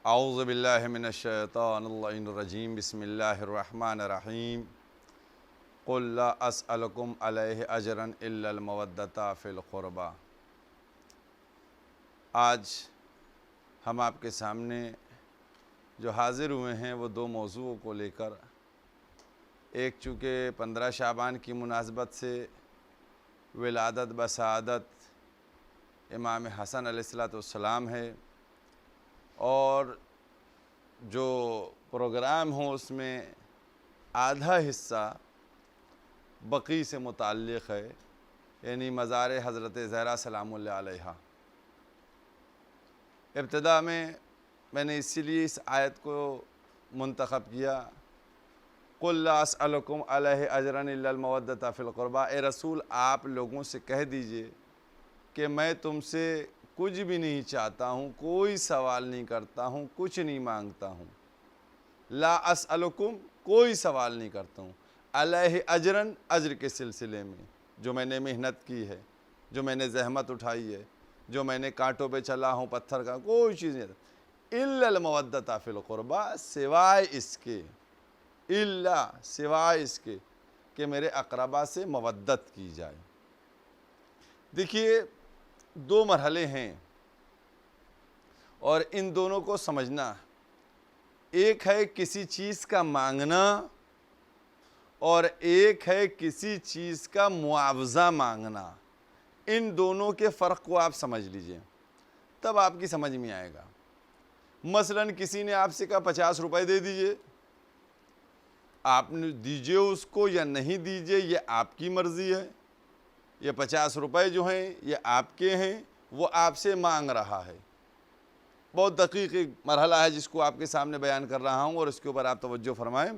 اعوذ باللہ من الشیطان اللعین الرجیم بسم اللہ الرحمن الرحیم قل لا اسألکم علیہ اجرا الا المودۃ فی القربى۔ آج ہم آپ کے سامنے جو حاضر ہوئے ہیں وہ دو موضوعوں کو لے کر، ایک چونکہ 15 شعبان کی مناسبت سے ولادت بسعادت امام حسن علیہ السلام ہے، اور جو پروگرام ہو اس میں آدھا حصہ بقی سے متعلق ہے، یعنی مزار حضرت زہرا سلام اللہ علیہا۔ ابتدا میں نے اسی لیے اس آیت کو منتخب کیا، قُلْ لَا أَسْأَلُكُمْ عَلَيْهِ أَجْرًا إِلَّا الْمَوَدَّةَ فِي الْقُرْبَى۔ اے رسول، آپ لوگوں سے کہہ دیجئے کہ میں تم سے کچھ بھی نہیں چاہتا ہوں، کوئی سوال نہیں کرتا ہوں، کچھ نہیں مانگتا ہوں۔ لا اسألکم، کوئی سوال نہیں کرتا ہوں، علیہ اجراً، اجر کے سلسلے میں، جو میں نے محنت کی ہے، جو میں نے زحمت اٹھائی ہے، جو میں نے کانٹوں پہ چلا ہوں، پتھر کا کوئی چیز نہیں، الا المودۃ فی القربى، سوائے اس کے، الا سوائے اس کے کہ میرے اقربا سے مودت کی جائے۔ دیکھیے، دو مرحلے ہیں اور ان دونوں کو سمجھنا، ایک ہے کسی چیز کا مانگنا اور ایک ہے کسی چیز کا معاوضہ مانگنا۔ ان دونوں کے فرق کو آپ سمجھ لیجئے، تب آپ کی سمجھ میں آئے گا۔ مثلاً کسی نے آپ سے کہا 50 روپے دے دیجئے، آپ نے دیجئے اس کو یا نہیں دیجئے یہ آپ کی مرضی ہے۔ یہ 50 روپے جو ہیں یہ آپ کے ہیں، وہ آپ سے مانگ رہا ہے۔ بہت دقیق ایک مرحلہ ہے جس کو آپ کے سامنے بیان کر رہا ہوں، اور اس کے اوپر آپ توجہ فرمائیں۔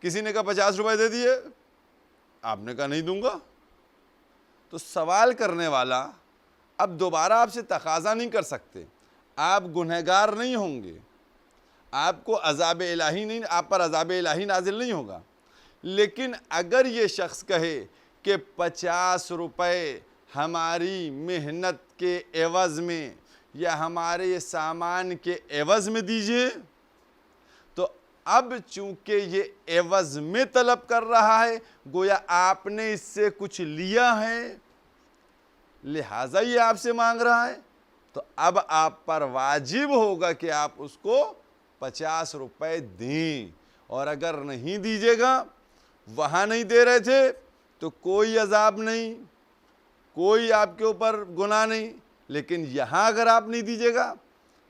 کسی نے کہا 50 روپے دے دیے، آپ نے کہا نہیں دوں گا، تو سوال کرنے والا اب دوبارہ آپ سے تقاضا نہیں کر سکتے، آپ گنہگار نہیں ہوں گے، آپ کو عذاب الہی نہیں، آپ پر عذاب الہی نازل نہیں ہوگا۔ لیکن اگر یہ شخص کہے کہ 50 روپے ہماری محنت کے عوض میں یا ہمارے سامان کے عوض میں دیجئے، تو اب چونکہ یہ عوض میں طلب کر رہا ہے، گویا آپ نے اس سے کچھ لیا ہے، لہٰذا یہ آپ سے مانگ رہا ہے، تو اب آپ پر واجب ہوگا کہ آپ اس کو 50 روپے دیں۔ اور اگر نہیں دیجئے گا، وہاں نہیں دے رہے تھے تو کوئی عذاب نہیں، کوئی آپ کے اوپر گناہ نہیں، لیکن یہاں اگر آپ نہیں دیجئے گا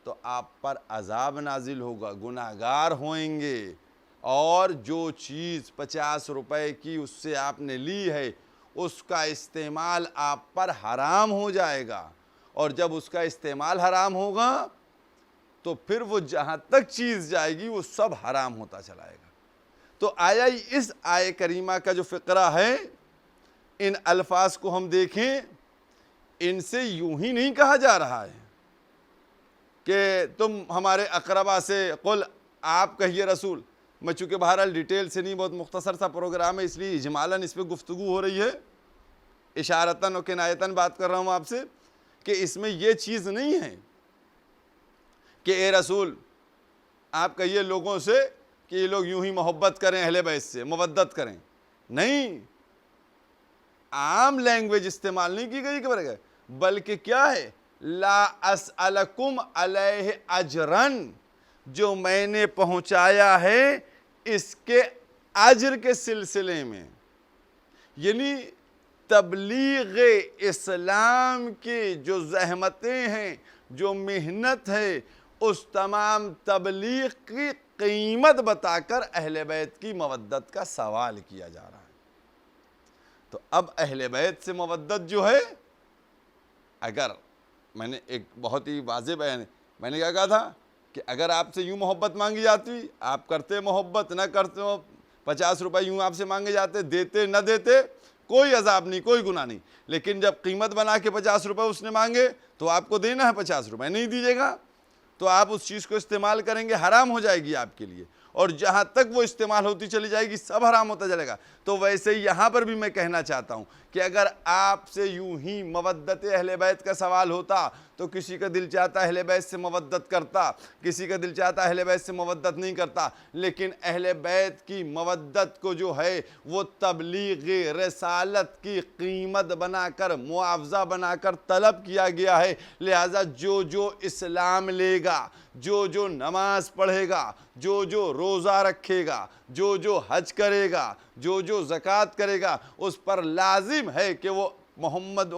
تو آپ پر عذاب نازل ہوگا، گناہگار ہوئیں گے، اور جو چیز 50 روپے کی اس سے آپ نے لی ہے اس کا استعمال آپ پر حرام ہو جائے گا، اور جب اس کا استعمال حرام ہوگا تو پھر وہ جہاں تک چیز جائے گی وہ سب حرام ہوتا چلائے گا۔ تو آیا اس آیہ کریمہ کا جو فقرہ ہے، ان الفاظ کو ہم دیکھیں، ان سے یوں ہی نہیں کہا جا رہا ہے کہ تم ہمارے اقربا سے، قل، آپ کہیے رسول، میں چونکہ بہرحال ڈیٹیل سے نہیں، بہت مختصر سا پروگرام ہے اس لیے اجمالاً اس پہ گفتگو ہو رہی ہے، اشارتاً و کنایتاً بات کر رہا ہوں آپ سے، کہ اس میں یہ چیز نہیں ہے کہ اے رسول آپ کہیے لوگوں سے کہ یہ لوگ یوں ہی محبت کریں اہل بیت سے، مودت کریں، نہیں، عام لینگویج استعمال نہیں کی گئی کہ بلکہ کیا ہے، لا اسألکم علیہ اجرن، جو میں نے پہنچایا ہے اس کے اجر کے سلسلے میں، یعنی تبلیغ اسلام کی جو زحمتیں ہیں، جو محنت ہے، اس تمام تبلیغ کی قیمت بتا کر اہل بیت کی مودت کا سوال کیا جا رہا ہے۔ تو اب اہل بیت سے مودت جو ہے، اگر میں نے ایک بہت ہی واضح بیان، میں نے کیا کہا تھا کہ اگر آپ سے یوں محبت مانگی جاتی، آپ کرتے محبت، نہ کرتے ہو، 50 روپے یوں آپ سے مانگے جاتے، دیتے نہ دیتے کوئی عذاب نہیں، کوئی گناہ نہیں، لیکن جب قیمت بنا کے 50 روپے اس نے مانگے تو آپ کو دینا ہے 50 روپے، نہیں دیجیے گا تو آپ اس چیز کو استعمال کریں گے، حرام ہو جائے گی آپ کے لیے، اور جہاں تک وہ استعمال ہوتی چلی جائے گی سب حرام ہوتا چلے گا۔ تو ویسے ہی یہاں پر بھی میں کہنا چاہتا ہوں کہ اگر آپ سے یوں ہی مودت اہل بیت کا سوال ہوتا تو کسی کا دل چاہتا اہل بیت سے مودت کرتا، کسی کا دل چاہتا اہل بیت سے مودت نہیں کرتا، لیکن اہل بیت کی مودت کو جو ہے وہ تبلیغ رسالت کی قیمت بنا کر، معاوضہ بنا کر طلب کیا گیا ہے۔ لہٰذا جو اسلام لے گا، جو نماز پڑھے گا، جو روزہ رکھے گا، جو حج کرے گا، جو زکوٰۃ کرے گا، اس پر لازم ہے کہ وہ محمد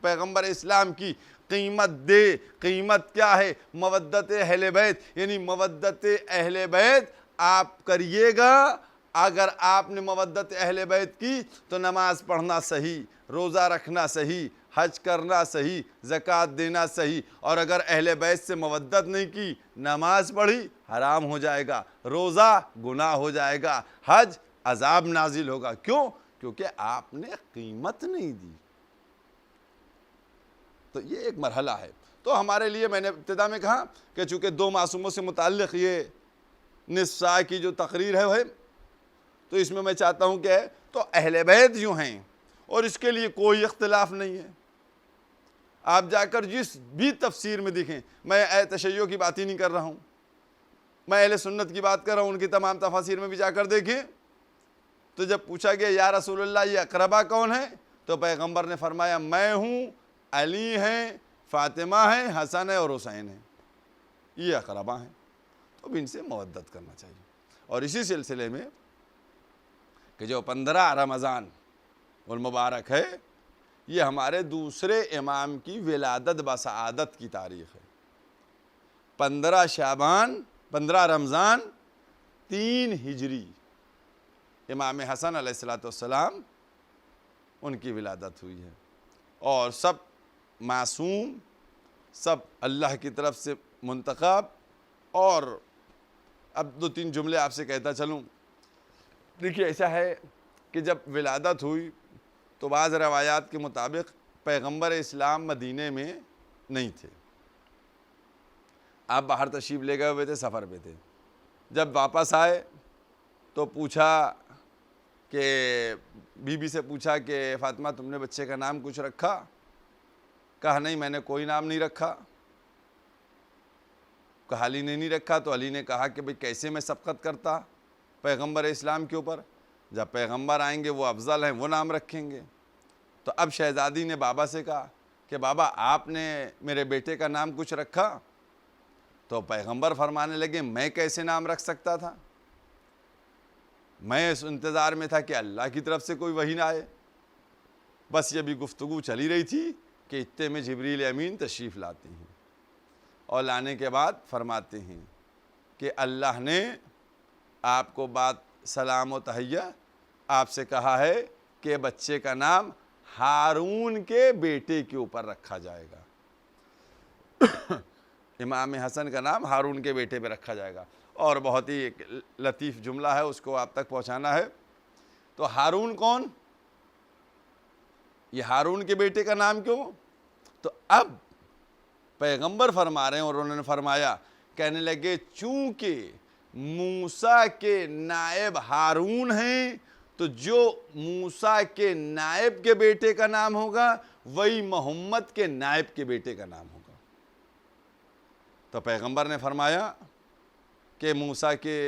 پیغمبر اسلام کی قیمت دے۔ قیمت کیا ہے؟ مودت اہل بیت، یعنی مودت اہل بیت آپ کریے گا۔ اگر آپ نے مودت اہل بیت کی تو نماز پڑھنا صحیح، روزہ رکھنا صحیح، حج کرنا صحیح، زکوٰۃ دینا صحیح، اور اگر اہل بیت سے مودت نہیں کی، نماز پڑھی، حرام ہو جائے گا، روزہ گناہ ہو جائے گا، حج عذاب نازل ہوگا۔ کیوں؟ کیونکہ آپ نے قیمت نہیں دی۔ تو یہ ایک مرحلہ ہے۔ تو ہمارے لیے میں نے ابتدا میں کہا کہ چونکہ 2 معصوموں سے متعلق یہ نصف ساعہ کی جو تقریر ہے تو اس میں چاہتا ہوں کہ تو اہل بیت جو ہیں، اور اس کے لیے کوئی اختلاف نہیں ہے، آپ جا کر جس بھی تفسیر میں دیکھیں، میں تشیع کی بات ہی نہیں کر رہا ہوں، میں اہل سنت کی بات کر رہا ہوں، ان کی تمام تفاسیر میں بھی جا کر دیکھیں تو جب پوچھا گیا یا رسول اللہ یہ اقربا کون ہے تو پیغمبر نے فرمایا میں ہوں، علی ہیں، فاطمہ ہیں، حسن ہے اور حسین ہیں، یہ اقربا ہیں، تو اب ان سے مودت کرنا چاہیے۔ اور اسی سلسلے میں کہ جو 15 رمضان المبارک ہے یہ ہمارے دوسرے امام کی ولادت بسعادت کی تاریخ ہے۔ 15 شعبان، 15 رمضان 3 ہجری، امام حسن علیہ السلام ان کی ولادت ہوئی ہے، اور سب معصوم، سب اللہ کی طرف سے منتخب۔ اور اب 2-3 جملے آپ سے کہتا چلوں۔ دیکھیے ایسا ہے کہ جب ولادت ہوئی تو بعض روایات کے مطابق پیغمبر اسلام مدینے میں نہیں تھے، آپ باہر تشریف لے گئے ہوئے تھے، سفر پہ تھے۔ جب واپس آئے تو پوچھا کہ بی بی سے پوچھا کہ فاطمہ تم نے بچے کا نام کچھ رکھا؟ کہا نہیں میں نے کوئی نام نہیں رکھا۔ کہا علی نے نہیں رکھا؟ تو علی نے کہا کہ بھئی کیسے میں سبقت کرتا پیغمبر اسلام کے اوپر، جب پیغمبر آئیں گے وہ افضل ہیں، وہ نام رکھیں گے۔ تو اب شہزادی نے بابا سے کہا کہ بابا آپ نے میرے بیٹے کا نام کچھ رکھا؟ تو پیغمبر فرمانے لگے میں کیسے نام رکھ سکتا تھا، میں اس انتظار میں تھا کہ اللہ کی طرف سے کوئی وحی نہ آئے۔ بس یہ بھی گفتگو چلی رہی تھی کہ اتنے میں جبریل امین تشریف لاتے ہیں، اور لانے کے بعد فرماتے ہیں کہ اللہ نے آپ کو بات سلام و تحیہ آپ سے کہا ہے کہ بچے کا نام ہارون کے بیٹے کے اوپر رکھا جائے گا۔ امام حسن کا نام ہارون کے بیٹے پہ رکھا جائے گا، اور بہت ہی ایک لطیف جملہ ہے، اس کو آپ تک پہنچانا ہے۔ تو ہارون کون؟ یہ ہارون کے بیٹے کا نام کیوں؟ تو اب پیغمبر فرما رہے ہیں، اور انہوں نے فرمایا، کہنے لگے چونکہ موسیٰ کے نائب ہارون ہیں تو جو موسیٰ کے نائب کے بیٹے کا نام ہوگا وہی محمد کے نائب کے بیٹے کا نام ہوگا۔ تو پیغمبر نے فرمایا کہ موسیٰ کے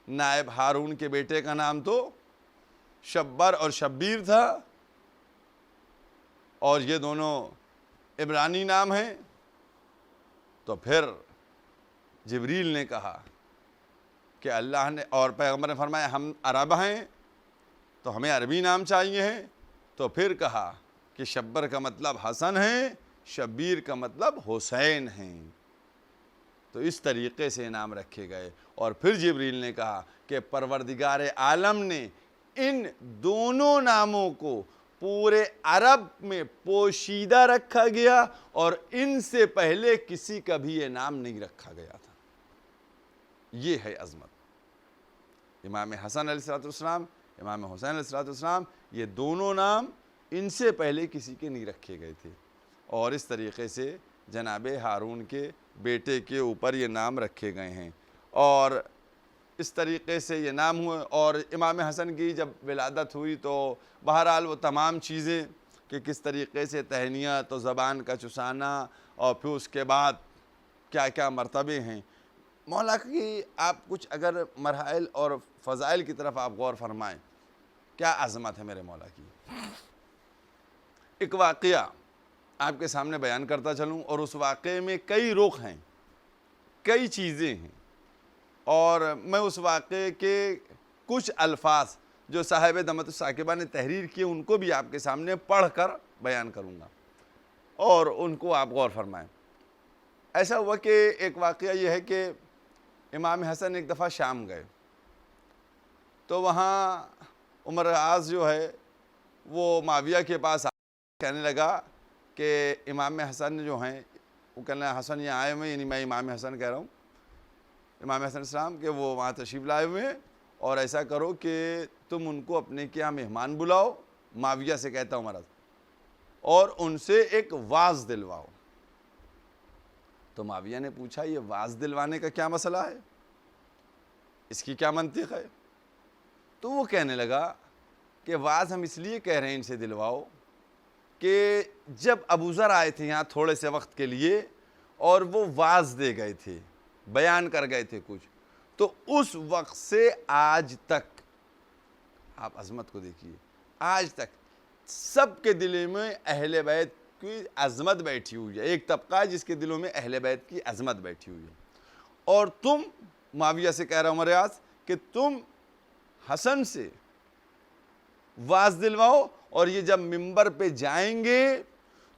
نائب ہارون کے بیٹے کا نام تو شبر اور شبیر تھا، اور یہ دونوں عبرانی نام ہیں۔ تو پھر جبریل نے کہا کہ اللہ نے، اور پیغمبر نے فرمایا ہم عرب ہیں تو ہمیں عربی نام چاہیے ہیں۔ تو پھر کہا کہ شبر کا مطلب حسن ہے، شبیر کا مطلب حسین ہیں۔ تو اس طریقے سے نام رکھے گئے، اور پھر جبریل نے کہا کہ پروردگار عالم نے ان دونوں ناموں کو پورے عرب میں پوشیدہ رکھا گیا، اور ان سے پہلے کسی کا بھی یہ نام نہیں رکھا گیا تھا۔ یہ ہے عظمت۔ امام حسن علیہ السلام، امام حسین علیہ السلام، یہ دونوں نام ان سے پہلے کسی کے نہیں رکھے گئے تھے، اور اس طریقے سے جناب ہارون کے بیٹے کے اوپر یہ نام رکھے گئے ہیں۔ اور اس طریقے سے یہ نام ہوئے۔ اور امام حسن کی جب ولادت ہوئی تو بہرحال وہ تمام چیزیں کہ کس طریقے سے تہنیت و زبان کا چسانا اور پھر اس کے بعد کیا کیا مرتبے ہیں، مولا کی آپ کچھ اگر مراحل اور فضائل کی طرف آپ غور فرمائیں، کیا عظمت ہے میرے مولا کی۔ ایک واقعہ آپ کے سامنے بیان کرتا چلوں، اور اس واقعے میں کئی رخ ہیں، کئی چیزیں ہیں، اور میں اس واقعے کے کچھ الفاظ جو صاحب دمت الثاقبہ نے تحریر کیے ان کو بھی آپ کے سامنے پڑھ کر بیان کروں گا اور ان کو آپ غور فرمائیں۔ ایسا ہوا کہ ایک واقعہ یہ ہے کہ امام حسن ایک دفعہ شام گئے تو وہاں عمر اعظم جو ہے وہ معاویہ کے پاس کہنے لگا کہ امام حسن جو ہیں، وہ کہنا حسن یہ آئے ہوئے، یعنی میں امام حسن کہہ رہا ہوں، امام حسن السلام کہ وہ وہاں تشریف لائے ہوئے ہیں، اور ایسا کرو کہ تم ان کو اپنے کیا مہمان بلاؤ، معاویہ سے کہتا عمر اعظم، اور ان سے ایک واز دلواؤ۔ تو معاویہ نے پوچھا یہ واز دلوانے کا کیا مسئلہ ہے، اس کی کیا منطق ہے؟ تو وہ کہنے لگا کہ واز ہم اس لیے کہہ رہے ہیں ان سے دلواؤ کہ جب ابو ذر آئے تھے یہاں تھوڑے سے وقت کے لیے اور وہ واز دے گئے تھے، بیان کر گئے تھے کچھ، تو اس وقت سے آج تک، آپ عظمت کو دیکھیے، آج تک سب کے دلوں میں اہل بیت کی عظمت بیٹھی ہوئی ہے، ایک طبقہ ہے جس کے دلوں میں اہل بیت کی عظمت بیٹھی ہوئی ہے، اور تم معاویہ سے کہہ رہا عمر اعظم کہ تم حسن سے واز دلواؤ، اور یہ جب منبر پہ جائیں گے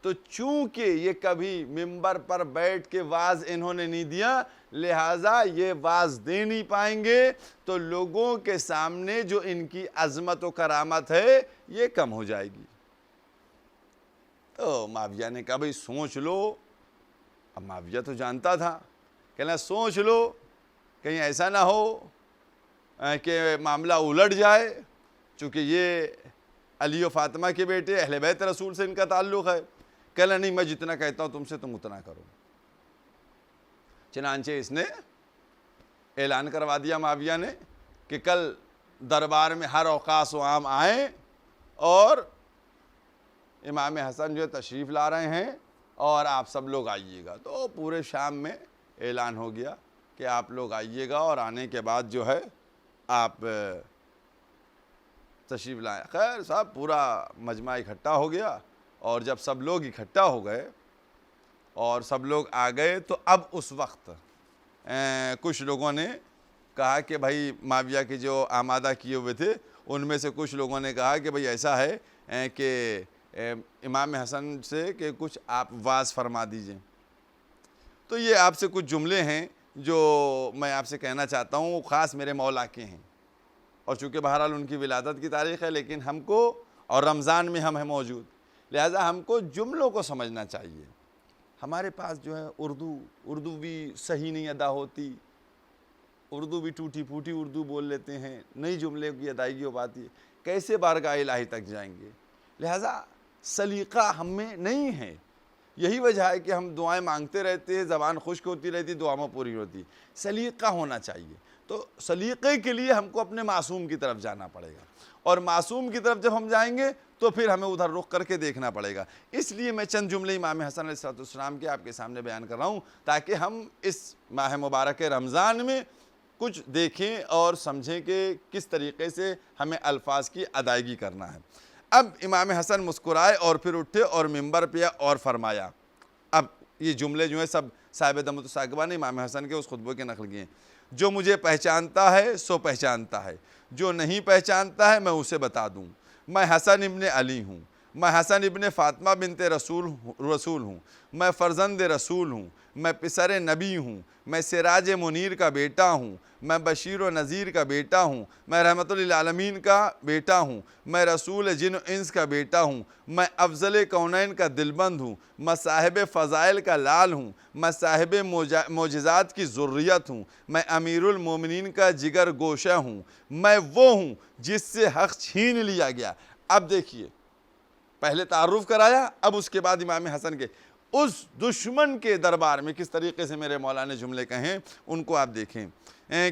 تو چونکہ یہ کبھی منبر پر بیٹھ کے واز انہوں نے نہیں دیا، لہٰذا یہ واز دے نہیں پائیں گے، تو لوگوں کے سامنے جو ان کی عظمت و کرامت ہے یہ کم ہو جائے گی۔ تو معاویہ نے کہا بھئی سوچ لو، اب معاویہ تو جانتا تھا، کہنا سوچ لو کہیں ایسا نہ ہو کہ معاملہ الٹ جائے، چونکہ یہ علی و فاطمہ کے بیٹے اہل بیت رسول سے ان کا تعلق ہے۔ کہنا نہیں، میں جتنا کہتا ہوں تم سے تم اتنا کرو۔ چنانچہ اس نے اعلان کروا دیا معاویہ نے کہ کل دربار میں ہر اوقاس و عام آئیں، اور امام حسن جو تشریف لا رہے ہیں اور آپ سب لوگ آئیے گا۔ تو پورے شام میں اعلان ہو گیا کہ آپ لوگ آئیے گا، اور آنے کے بعد جو ہے آپ تشریف لائیں۔ خیر صاحب پورا مجمع اکٹھا ہو گیا، اور جب سب لوگ اکٹھا ہو گئے اور سب لوگ آ گئے تو اب اس وقت کچھ لوگوں نے کہا کہ بھائی معاویہ کے جو آمادہ کیے ہوئے تھے ان میں سے کچھ لوگوں نے کہا کہ بھئی ایسا ہے کہ امام حسن سے کہ کچھ آپ واز فرما دیجئیں۔ تو یہ آپ سے کچھ جملے ہیں جو میں آپ سے کہنا چاہتا ہوں، وہ خاص میرے مولا کے ہیں، اور چونکہ بہرحال ان کی ولادت کی تاریخ ہے، لیکن ہم کو، اور رمضان میں ہم ہیں موجود، لہٰذا ہم کو جملوں کو سمجھنا چاہیے۔ ہمارے پاس جو ہے اردو بھی صحیح نہیں ادا ہوتی، اردو بھی ٹوٹی پھوٹی اردو بول لیتے ہیں، نئی جملے کی ادائیگی ہو پاتی ہے، کیسے بارگاہ الہی تک جائیں گے؟ لہٰذا سلیقہ ہم میں نہیں ہے۔ یہی وجہ ہے کہ ہم دعائیں مانگتے رہتے ہیں، زبان خشک ہوتی رہتی، دعا میں پوری ہوتی۔ سلیقہ ہونا چاہیے۔ تو سلیقے کے لیے ہم کو اپنے معصوم کی طرف جانا پڑے گا، اور معصوم کی طرف جب ہم جائیں گے تو پھر ہمیں ادھر رخ کر کے دیکھنا پڑے گا۔ اس لیے میں چند جملے امام حسن علیہ السلام کے آپ کے سامنے بیان کر رہا ہوں، تاکہ ہم اس ماہ مبارک رمضان میں کچھ دیکھیں اور سمجھیں کہ کس طریقے سے ہمیں الفاظ کی ادائیگی کرنا ہے۔ اب امام حسن مسکرائے اور پھر اٹھے اور منبر پہ اور فرمایا۔ اب یہ جملے جو ہیں سب صاحب دمت الثاقبہ نے امام حسن کے اس خطبے کے نقل کیے ہیں۔ جو مجھے پہچانتا ہے سو پہچانتا ہے، جو نہیں پہچانتا ہے میں اسے بتا دوں۔ میں حسن ابن علی ہوں، میں حسن ابن فاطمہ بنت رسول ہوں، میں فرزند رسول ہوں، میں پسر نبی ہوں، میں سراج منیر کا بیٹا ہوں، میں بشیر و نذیر کا بیٹا ہوں، میں رحمت للعالمین کا بیٹا ہوں، میں رسول جن و انس کا بیٹا ہوں، میں افضل کونین کا دلبند ہوں، میں صاحب فضائل کا لال ہوں، میں صاحب معجزات کی ذریت ہوں، میں امیر المومنین کا جگر گوشہ ہوں، میں وہ ہوں جس سے حق چھین لیا گیا۔ اب دیکھیے، پہلے تعارف کرایا، اب اس کے بعد امام حسن کے اس دشمن کے دربار میں کس طریقے سے میرے مولا نے جملے کہیں ان کو آپ دیکھیں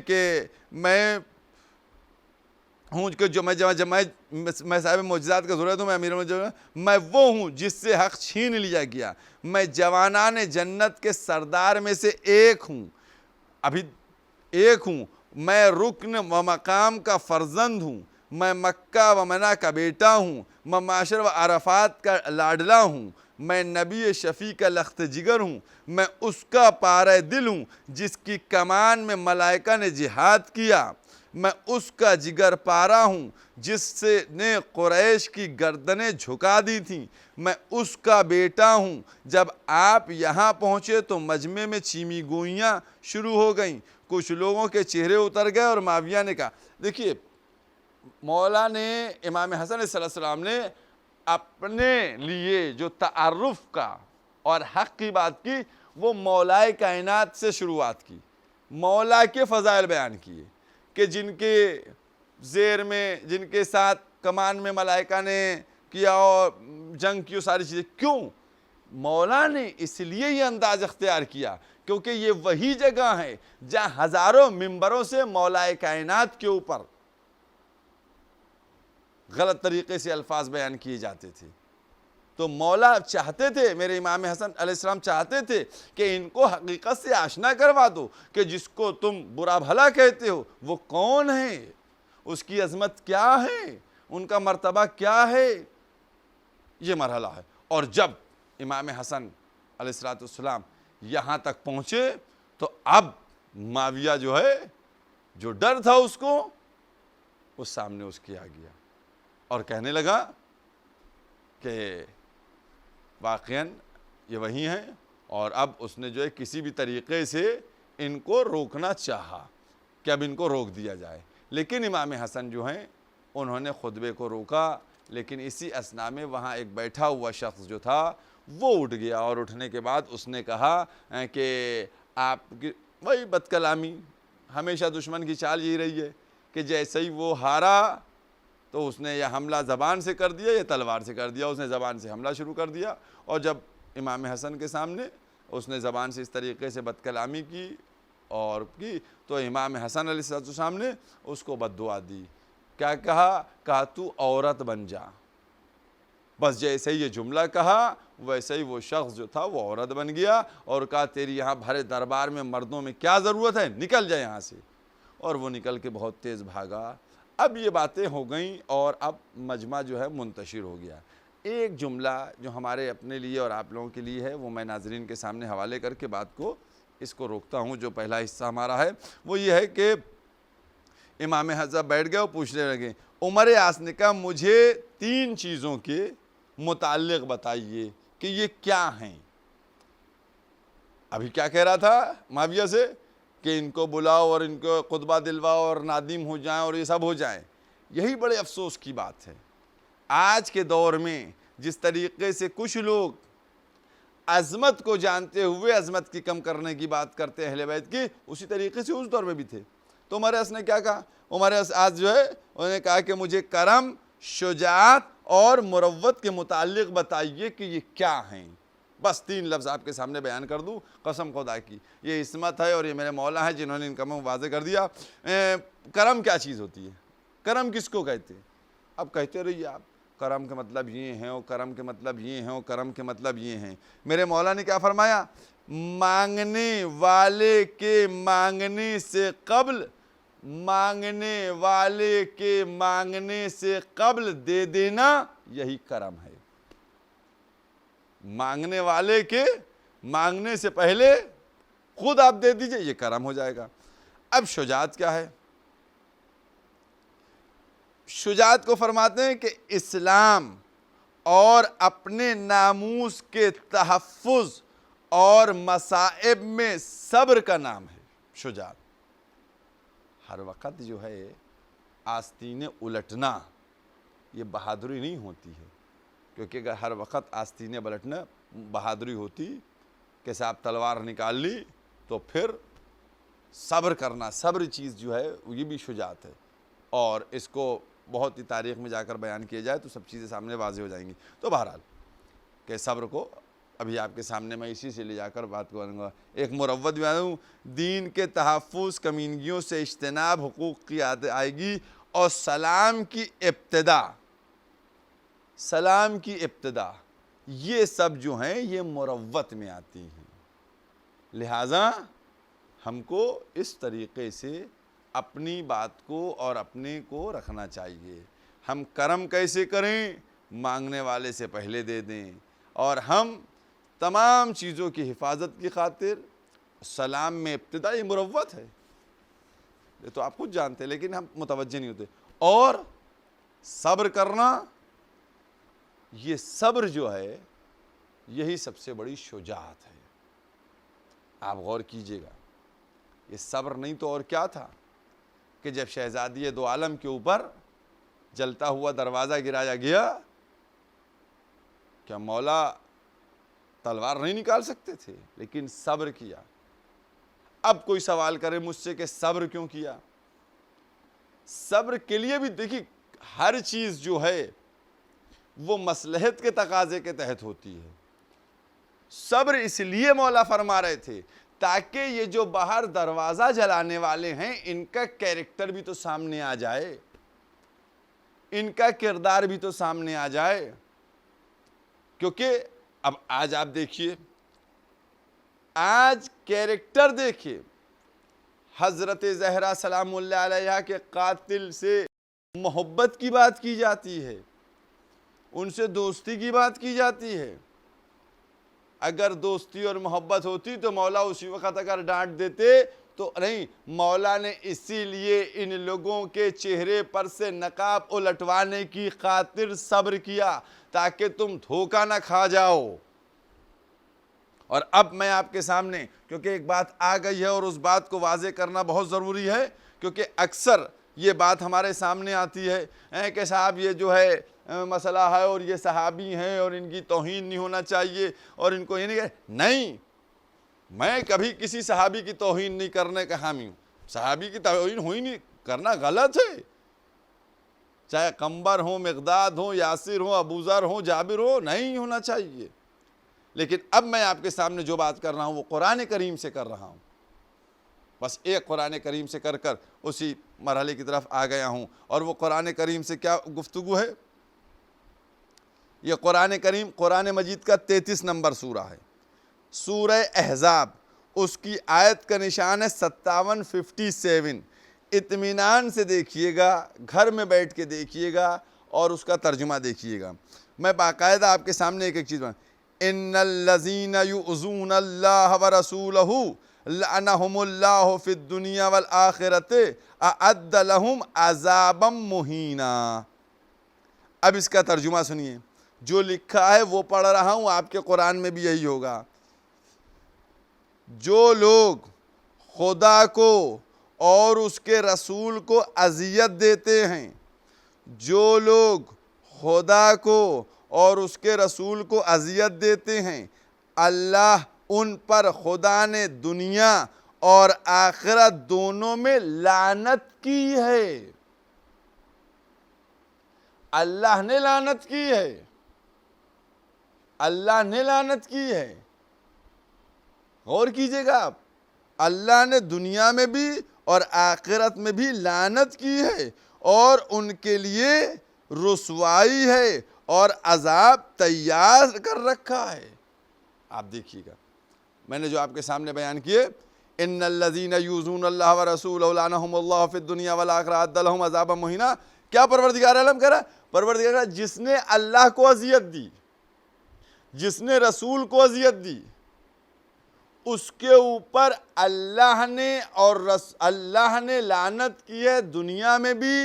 کہ میں ہوں کہ جو میں صاحب معجزات کا ضرورت ہوں، میں امیر میں وہ ہوں جس سے حق چھین لیا گیا، میں جوانان جنت کے سردار میں سے ایک ہوں، ابھی ایک ہوں، میں رکن و مقام کا فرزند ہوں، میں مکہ و منا کا بیٹا ہوں، میں معاشر و عرفات کا لاڈلا ہوں، میں نبی شفیع کا لخت جگر ہوں، میں اس کا پارہ دل ہوں جس کی کمان میں ملائکہ نے جہاد کیا، میں اس کا جگر پارا ہوں جس سے نے قریش کی گردنیں جھکا دی تھیں، میں اس کا بیٹا ہوں۔ جب آپ یہاں پہنچے تو مجمع میں چیمی گوئیاں شروع ہو گئیں، کچھ لوگوں کے چہرے اتر گئے اور معاویہ نے کہا، دیکھیے مولا نے امام حسن علیہ السلام نے اپنے لیے جو تعارف کا اور حق کی بات کی وہ مولا کائنات سے شروعات کی، مولا کے فضائل بیان کیے کہ جن کے زیر میں، جن کے ساتھ کمان میں ملائکہ نے کیا اور جنگ کی، ساری چیزیں کیوں مولا نے اس لیے یہ انداز اختیار کیا کیونکہ یہ وہی جگہ ہے جہاں ہزاروں ممبروں سے مولا کائنات کے اوپر غلط طریقے سے الفاظ بیان کیے جاتے تھے۔ تو مولا چاہتے تھے، میرے امام حسن علیہ السلام چاہتے تھے کہ ان کو حقیقت سے آشنا کروا دو کہ جس کو تم برا بھلا کہتے ہو وہ کون ہے، اس کی عظمت کیا ہے، ان کا مرتبہ کیا ہے، یہ مرحلہ ہے۔ اور جب امام حسن علیہ السلام یہاں تک پہنچے تو اب معاویہ جو ہے، جو ڈر تھا اس کو، اس سامنے اس کے آ گیا اور کہنے لگا کہ واقعاً یہ وہی ہیں، اور اب اس نے جو ہے کسی بھی طریقے سے ان کو روکنا چاہا کہ اب ان کو روک دیا جائے، لیکن امام حسن جو ہیں انہوں نے خطبے کو روکا، لیکن اسی اثناء میں وہاں ایک بیٹھا ہوا شخص جو تھا وہ اٹھ گیا، اور اٹھنے کے بعد اس نے کہا کہ آپ کی وہی بد کلامی، ہمیشہ دشمن کی چال یہی رہی ہے کہ جیسے ہی وہ ہارا تو اس نے یا حملہ زبان سے کر دیا یا تلوار سے کر دیا، اس نے زبان سے حملہ شروع کر دیا، اور جب امام حسن کے سامنے اس نے زبان سے اس طریقے سے بد کلامی کی اور کی تو امام حسن علیہ السلام نے اس کو بد دعا دی، کیا کہا تو عورت بن جا، بس جیسے ہی یہ جملہ کہا ویسے ہی وہ شخص جو تھا وہ عورت بن گیا، اور کہا تیری یہاں بھرے دربار میں مردوں میں کیا ضرورت ہے، نکل جائے یہاں سے، اور وہ نکل کے بہت تیز بھاگا۔ اب یہ باتیں ہو گئیں اور اب مجمع جو ہے منتشر ہو گیا۔ ایک جملہ جو ہمارے اپنے لیے اور آپ لوگوں کے لیے ہے وہ میں ناظرین کے سامنے حوالے کر کے بات کو اس کو روکتا ہوں، جو پہلا حصہ ہمارا ہے وہ یہ ہے کہ امام حسن بیٹھ گئے اور پوچھنے لگے، عمر آس نے کہا مجھے 3 چیزوں کے متعلق بتائیے کہ یہ کیا ہیں۔ ابھی کیا کہہ رہا تھا معاویہ سے کہ ان کو بلاؤ اور ان کو خطبہ دلواؤ اور نادم ہو جائیں اور یہ سب ہو جائیں۔ یہی بڑے افسوس کی بات ہے آج کے دور میں، جس طریقے سے کچھ لوگ عظمت کو جانتے ہوئے عظمت کی کم کرنے کی بات کرتے ہیں اہل بیت کی، اسی طریقے سے اس دور میں بھی تھے۔ تو عمر اس نے کیا کہا؟ عمر آج جو ہے انہوں نے کہا کہ مجھے کرم، شجاعت اور مروت کے متعلق بتائیے کہ یہ کیا ہیں۔ بس 3 لفظ آپ کے سامنے بیان کر دوں، قسم خدا کی یہ عصمت ہے اور یہ میرے مولا ہے جنہوں نے ان کا منہ واضح کر دیا۔ کرم کیا چیز ہوتی ہے؟ کرم کس کو کہتے ہیں؟ اب کہتے رہیے آپ کرم کے مطلب یہ ہیں اور کرم کے مطلب یہ ہیں اور کرم کے مطلب یہ ہیں۔ میرے مولا نے کیا فرمایا؟ مانگنے والے کے مانگنے سے قبل، مانگنے والے کے مانگنے سے قبل دے دینا یہی کرم ہے۔ مانگنے والے کے مانگنے سے پہلے خود آپ دے دیجئے، یہ کرم ہو جائے گا۔ اب شجاعت کیا ہے؟ شجاعت کو فرماتے ہیں کہ اسلام اور اپنے ناموس کے تحفظ اور مصائب میں صبر کا نام ہے شجاعت۔ ہر وقت جو ہے آستینیں الٹنا یہ بہادری نہیں ہوتی ہے، کیونکہ اگر ہر وقت آستینیں پلٹنا بہادری ہوتی کہ صاحب تلوار نکال لی تو پھر صبر کرنا، صبر چیز جو ہے یہ بھی شجاعت ہے، اور اس کو بہت ہی تاریخ میں جا کر بیان کیا جائے تو سب چیزیں سامنے واضح ہو جائیں گی۔ تو بہرحال کہ صبر کو ابھی آپ کے سامنے میں اسی سے لے جا کر بات کروں گا. ایک مروت بیان ہوں، دین کے تحفظ، کمینگیوں سے اجتناب، حقوق کی ادائیگی اور سلام کی ابتدا، یہ سب جو ہیں یہ مروت میں آتی ہیں. لہٰذا ہم کو اس طریقے سے اپنی بات کو اور اپنے کو رکھنا چاہیے. ہم کرم کیسے کریں؟ مانگنے والے سے پہلے دے دیں. اور ہم تمام چیزوں کی حفاظت کی خاطر سلام میں ابتدا، یہ مروت ہے، یہ تو آپ خود جانتے ہیں لیکن ہم متوجہ نہیں ہوتے. اور صبر کرنا، یہ صبر جو ہے یہی سب سے بڑی شجاعت ہے. آپ غور کیجئے گا، یہ صبر نہیں تو اور کیا تھا کہ جب شہزادی دو عالم کے اوپر جلتا ہوا دروازہ گرایا گیا، کیا مولا تلوار نہیں نکال سکتے تھے؟ لیکن صبر کیا. اب کوئی سوال کرے مجھ سے کہ صبر کیوں کیا؟ صبر کے لیے بھی دیکھیے ہر چیز جو ہے وہ مصلحت کے تقاضے کے تحت ہوتی ہے. صبر اس لیے مولا فرما رہے تھے تاکہ یہ جو باہر دروازہ جلانے والے ہیں ان کا کیریکٹر بھی تو سامنے آ جائے، ان کا کردار بھی تو سامنے آ جائے. کیونکہ اب آج آپ دیکھیے، آج کیریکٹر دیکھیے، حضرت زہرا سلام اللہ علیہا کے قاتل سے محبت کی بات کی جاتی ہے، ان سے دوستی کی بات کی جاتی ہے. اگر دوستی اور محبت ہوتی تو مولا اسی وقت اگر ڈانٹ دیتے تو نہیں. مولا نے اسی لیے ان لوگوں کے چہرے پر سے نقاب الٹوانے کی خاطر صبر کیا تاکہ تم دھوکہ نہ کھا جاؤ. اور اب میں آپ کے سامنے، کیونکہ ایک بات آ گئی ہے اور اس بات کو واضح کرنا بہت ضروری ہے، کیونکہ اکثر یہ بات ہمارے سامنے آتی ہے کہ صاحب یہ جو ہے مسئلہ ہے اور یہ صحابی ہیں اور ان کی توہین نہیں ہونا چاہیے اور ان کو یہ نہیں. میں کبھی کسی صحابی کی توہین نہیں کرنے کا حامی ہوں. صحابی کی توہین ہوئی نہیں کرنا غلط ہے، چاہے قمبر ہوں، مقداد ہوں، یاسر ہوں، ابوذر ہوں، جابر ہوں، نہیں ہونا چاہیے. لیکن اب میں آپ کے سامنے جو بات کر رہا ہوں وہ قرآن کریم سے کر رہا ہوں. بس ایک قرآن کریم سے کر اسی مرحلے کی طرف آ گیا ہوں. اور وہ قرآن کریم سے کیا گفتگو ہے؟ یہ قرآن کریم قرآن مجید کا 33 نمبر سورہ ہے، سورہ احزاب. اس کی آیت کا نشان ہے 57 اطمینان سے دیکھیے گا، گھر میں بیٹھ کے دیکھیے گا اور اس کا ترجمہ دیکھیے گا. میں باقاعدہ آپ کے سامنے ایک چیز ان الذین یؤذون اللہ ورسولہ لعنہم اللہ فی الدنیا والآخرۃ اعد لہم عذابا مہینا. اب اس کا ترجمہ سنیے، جو لکھا ہے وہ پڑھ رہا ہوں، آپ کے قرآن میں بھی یہی ہوگا. جو لوگ خدا کو اور اس کے رسول کو اذیت دیتے ہیں، جو لوگ خدا کو اور اس کے رسول کو اذیت دیتے ہیں، اللہ ان پر خدا نے دنیا اور آخرت دونوں میں لعنت کی ہے. اللہ نے لعنت کی ہے، اللہ نے لعنت کی ہے. غور کیجئے گا آپ، اللہ نے دنیا میں بھی اور آخرت میں بھی لعنت کی ہے اور ان کے لیے رسوائی ہے اور عذاب تیار کر رکھا ہے. آپ دیکھیے گا، میں نے جو آپ کے سامنے بیان کیے، ان الذین یؤذون اللہ ورسولہ لعنہم اللہ فی الدنیا والآخرۃ اعد لہم عذابا مہینا. کیا پروردگار عالم کہہ رہا ہے؟ پروردگار جس نے اللہ کو اذیت دی، جس نے رسول کو اذیت دی، اس کے اوپر اللہ نے لعنت کی ہے دنیا میں بھی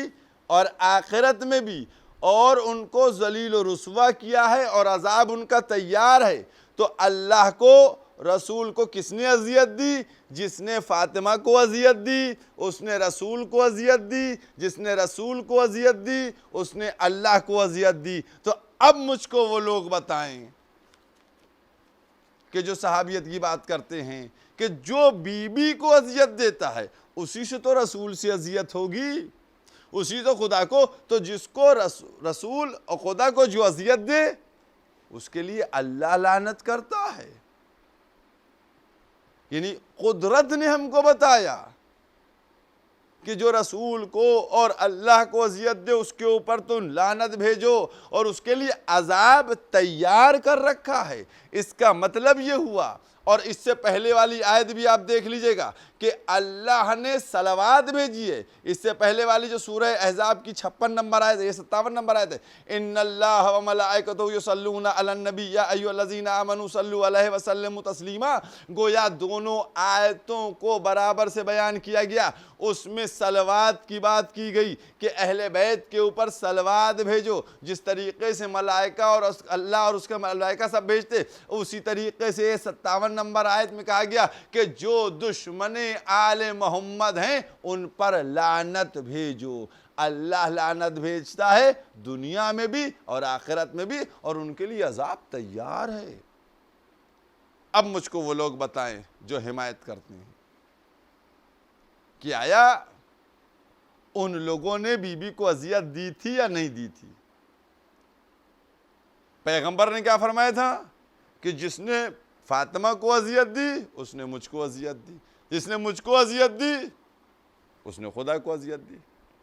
اور آخرت میں بھی، اور ان کو ذلیل و رسوا کیا ہے اور عذاب ان کا تیار ہے. تو اللہ کو، رسول کو کس نے اذیت دی؟ جس نے فاطمہ کو اذیت دی اس نے رسول کو اذیت دی، جس نے رسول کو اذیت دی اس نے اللہ کو اذیت دی. تو اب مجھ کو وہ لوگ بتائیں کہ جو صحابیت کی بات کرتے ہیں کہ جو بی بی کو اذیت دیتا ہے اسی سے تو رسول سے اذیت ہوگی، اسی تو خدا کو، تو جس کو رسول اور خدا کو جو اذیت دے اس کے لیے اللہ لعنت کرتا ہے. یعنی قدرت نے ہم کو بتایا کہ جو رسول کو اور اللہ کو اذیت دے اس کے اوپر تم لعنت بھیجو اور اس کے لیے عذاب تیار کر رکھا ہے. اس کا مطلب یہ ہوا، اور اس سے پہلے والی آیت بھی آپ دیکھ لیجئے گا کہ اللہ نے صلوات بھیجی ہے. اس سے پہلے والی جو سورہ احزاب کی 56 نمبر آیت ہے، یہ 57 نمبر آیت ہے، ان اللہ و ملائکتہ یصلون علی النبی یا ایھا الذین آمنوا صلوا علیہ وسلموا تسلیما. گویا دونوں آیتوں کو برابر سے بیان کیا گیا. اس میں صلوات کی بات کی گئی کہ اہل بیت کے اوپر صلوات بھیجو. جس طریقے سے ملائکہ اور اللہ اور اس کے ملائکہ سب بھیجتے، اسی طریقے سے 57 نمبر آیت میں کہا گیا کہ جو دشمن آل محمد ہیں ان پر لعنت بھیجو. اللہ لعنت بھیجتا ہے دنیا میں بھی اور آخرت میں بھی، اور ان کے لیے عذاب تیار ہے. اب مجھ کو وہ لوگ بتائیں جو حمایت کرتے ہیں کہ آیا ان لوگوں نے بی بی کو اذیت دی تھی یا نہیں دی تھی؟ پیغمبر نے کیا فرمایا تھا کہ جس نے فاطمہ کو اذیت دی اس نے مجھ کو اذیت دی، جس نے مجھ کو اذیت دی اس نے خدا کو اذیت دی.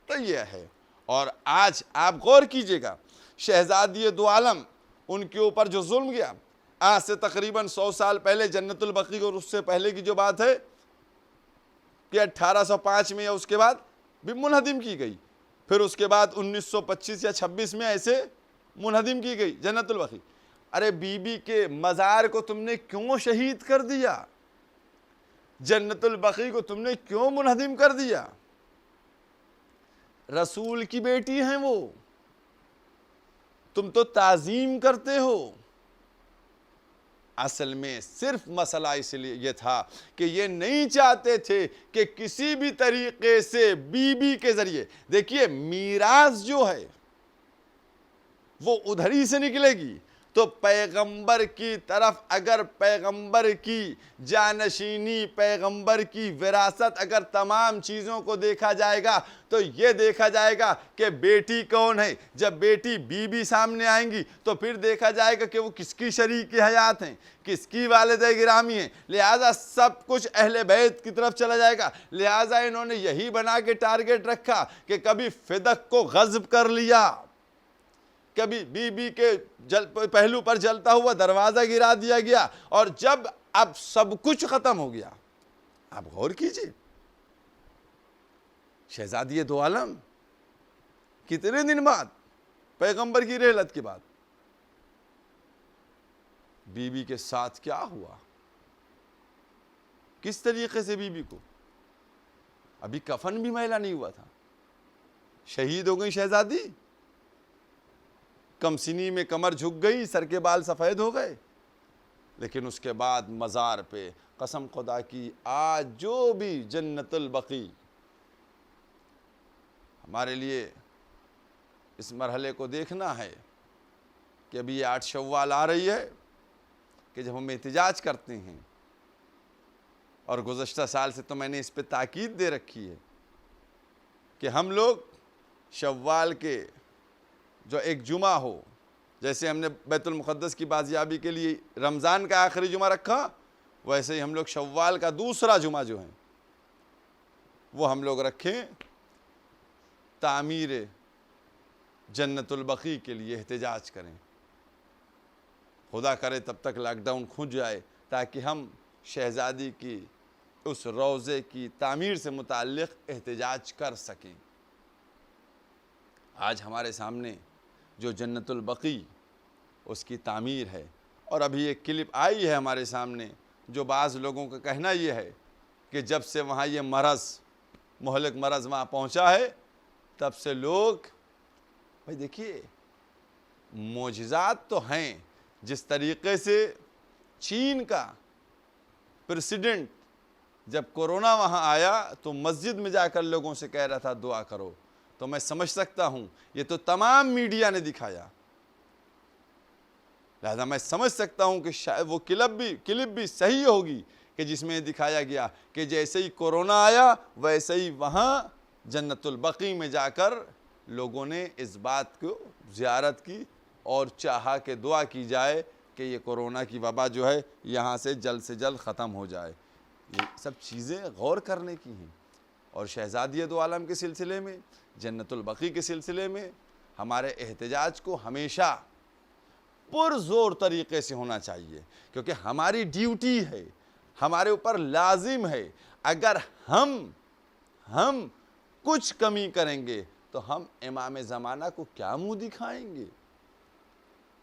تو یہ ہے. اور آج آپ غور کیجئے گا، شہزادی دو عالم ان کے اوپر جو ظلم گیا، آج سے تقریباً 100 سال پہلے جنت البقیع اور اس سے پہلے کی جو بات ہے کہ 1805 میں یا اس کے بعد بھی منہدم کی گئی. پھر اس کے بعد 1925 یا 26 میں ایسے منہدم کی گئی جنت البقیع. ارے بی بی کے مزار کو تم نے کیوں شہید کر دیا؟ جنت البقیع کو تم نے کیوں منہدم کر دیا؟ رسول کی بیٹی ہیں وہ، تم تو تعظیم کرتے ہو. اصل میں صرف مسئلہ اس لیے یہ تھا کہ یہ نہیں چاہتے تھے کہ کسی بھی طریقے سے بی بی کے ذریعے، دیکھیے میراث جو ہے وہ ادھر ہی سے نکلے گی. تو پیغمبر کی طرف اگر پیغمبر کی جانشینی، پیغمبر کی وراثت، اگر تمام چیزوں کو دیکھا جائے گا تو یہ دیکھا جائے گا کہ بیٹی کون ہے. جب بیٹی بی بی سامنے آئیں گی تو پھر دیکھا جائے گا کہ وہ کس کی شریک حیات ہیں، کس کی والدہ گرامی ہیں. لہٰذا سب کچھ اہل بیت کی طرف چلا جائے گا. لہٰذا انہوں نے یہی بنا کے ٹارگٹ رکھا کہ کبھی فدق کو غصب کر لیا، کبھی بی بی کے پہلو پر جلتا ہوا دروازہ گرا دیا گیا. اور جب اب سب کچھ ختم ہو گیا، آپ غور کیجئے، شہزادی دو عالم کتنے دن بعد، پیغمبر کی رحلت کے بعد، بی بی کے ساتھ کیا ہوا، کس طریقے سے بی بی کو، ابھی کفن بھی میلا نہیں ہوا تھا، شہید ہو گئی شہزادی، کم سنی میں کمر جھک گئی، سر کے بال سفید ہو گئے. لیکن اس کے بعد مزار پہ قسم خدا کی آج جو بھی جنت البقیع ہمارے لیے اس مرحلے کو دیکھنا ہے کہ ابھی 8 شوال آ رہی ہے کہ جب ہم احتجاج کرتے ہیں، اور گزشتہ سال سے تو میں نے اس پہ تاکید دے رکھی ہے کہ ہم لوگ شوال کے جو ایک جمعہ ہو، جیسے ہم نے بیت المقدس کی بازیابی کے لیے رمضان کا آخری جمعہ رکھا، ویسے ہی ہم لوگ شوال کا دوسرا جمعہ جو ہے وہ ہم لوگ رکھیں تعمیر جنت البقیع کے لیے احتجاج کریں. خدا کرے تب تک لاک ڈاؤن کھل جائے تاکہ ہم شہزادی کی اس روضے کی تعمیر سے متعلق احتجاج کر سکیں. آج ہمارے سامنے جو جنت البقیع اس کی تعمیر ہے، اور ابھی ایک کلپ آئی ہے ہمارے سامنے جو بعض لوگوں کا کہنا یہ ہے کہ جب سے وہاں یہ مرض، مہلک مرض وہاں پہنچا ہے، تب سے لوگ، بھائی دیکھیے معجزات تو ہیں. جس طریقے سے چین کا پریزیڈنٹ جب کورونا وہاں آیا تو مسجد میں جا کر لوگوں سے کہہ رہا تھا دعا کرو، تو میں سمجھ سکتا ہوں یہ تو تمام میڈیا نے دکھایا، لہذا میں سمجھ سکتا ہوں کہ شاید وہ کلپ بھی صحیح ہوگی کہ جس میں دکھایا گیا کہ جیسے ہی کورونا آیا ویسے ہی وہاں جنت البقیع میں جا کر لوگوں نے اس بات کو زیارت کی اور چاہا کہ دعا کی جائے کہ یہ کورونا کی وبا جو ہے یہاں سے جلد ختم ہو جائے۔ یہ سب چیزیں غور کرنے کی ہیں۔ اور شہزادی دو عالم کے سلسلے میں، جنت البقیع کے سلسلے میں ہمارے احتجاج کو ہمیشہ پرزور طریقے سے ہونا چاہیے، کیونکہ ہماری ڈیوٹی ہے، ہمارے اوپر لازم ہے۔ اگر ہم کچھ کمی کریں گے تو ہم امام زمانہ کو کیا منہ دکھائیں گے؟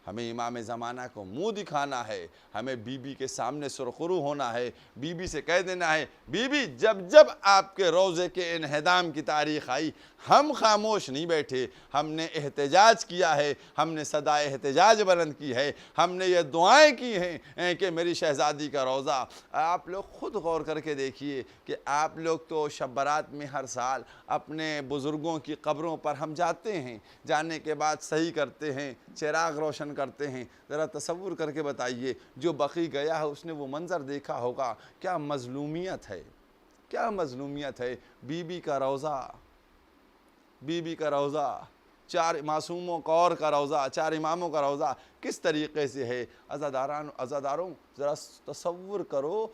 ہمیں امام زمانہ کو منہ دکھانا ہے، ہمیں بی بی کے سامنے سرخرو ہونا ہے، بی بی سے کہہ دینا ہے بی بی جب آپ کے روضے کے انہدام کی تاریخ آئی ہم خاموش نہیں بیٹھے، ہم نے احتجاج کیا ہے، ہم نے صدا احتجاج بلند کی ہے، ہم نے یہ دعائیں کی ہیں کہ میری شہزادی کا روضہ۔ آپ لوگ خود غور کر کے دیکھیے کہ آپ لوگ تو شب برات میں ہر سال اپنے بزرگوں کی قبروں پر ہم جاتے ہیں، جانے کے بعد صحیح کرتے ہیں، چراغ روشن کرتے ہیں۔ ذرا تصور کر کے بتائیے جو بقیع گیا ہے اس نے وہ منظر دیکھا ہوگا، کیا مظلومیت ہے، کیا مظلومیت ہے۔ بی بی کا روضہ، چار معصوموں کا اور کا روضہ، چار اماموں کا روضہ کس طریقے سے ہے۔ عزاداروں ذرا تصور کرو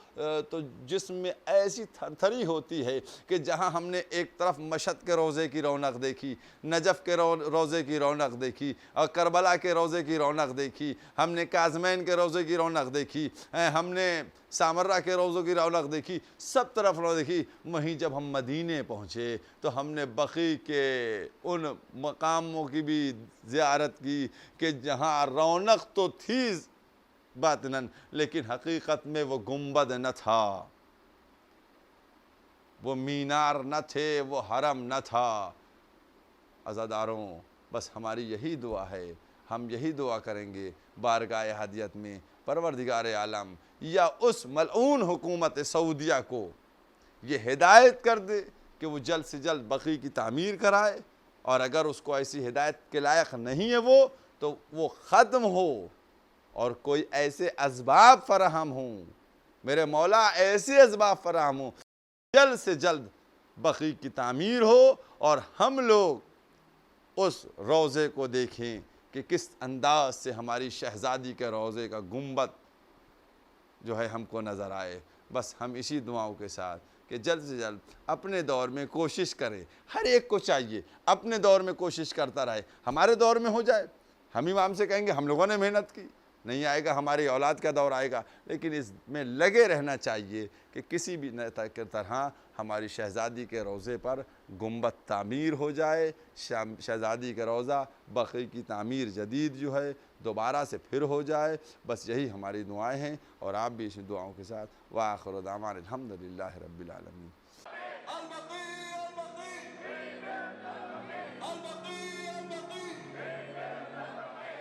تو جسم میں ایسی تھرتھری ہوتی ہے کہ جہاں ہم نے ایک طرف مشہد کے روضے کی رونق دیکھی، نجف کے روضے کی رونق دیکھی، اور کربلا کے روضے کی رونق دیکھی، ہم نے کاظمین کے روضے کی رونق دیکھی، ہم نے سامرہ کے روضوں کی رونق دیکھی، سب طرف رونق دیکھی۔ وہیں جب ہم مدینے پہنچے تو ہم نے بقیع کے ان مقاموں کی بھی زیارت کی کہ جہاں رونق تو تھی باطناً لیکن حقیقت میں وہ گنبد نہ تھا، وہ مینار نہ تھے، وہ حرم نہ تھا۔ عزاداروں بس ہماری یہی دعا ہے، ہم یہی دعا کریں گے بارگاہ احدیت میں، پروردگار عالم یا اس ملعون حکومت سعودیہ کو یہ ہدایت کر دے کہ وہ جلد سے جلد بقیع کی تعمیر کرائے، اور اگر اس کو ایسی ہدایت کے لائق نہیں ہے تو وہ ختم ہو، اور کوئی ایسے اسباب فراہم ہوں، میرے مولا ایسے اسباب فراہم ہوں جلد سے جلد بقیع کی تعمیر ہو، اور ہم لوگ اس روضے کو دیکھیں کہ کس انداز سے ہماری شہزادی کے روضے کا گنبد جو ہے ہم کو نظر آئے۔ بس ہم اسی دعاؤں کے ساتھ کہ جلد سے جلد اپنے دور میں کوشش کریں، ہر ایک کو چاہیے اپنے دور میں کوشش کرتا رہے، ہمارے دور میں ہو جائے، ہم امام سے کہیں گے ہم لوگوں نے محنت کی، نہیں آئے گا ہماری اولاد کا دور آئے گا، لیکن اس میں لگے رہنا چاہیے کہ کسی بھی طرح ہماری شہزادی کے روضے پر گنبد تعمیر ہو جائے، شہزادی کا روضہ بقیع کی تعمیر جدید جو ہے دوبارہ سے پھر ہو جائے۔ بس یہی ہماری دعائیں ہیں، اور آپ بھی اس دعاؤں کے ساتھ وآخر دعوانا الحمدللہ رب العالمین۔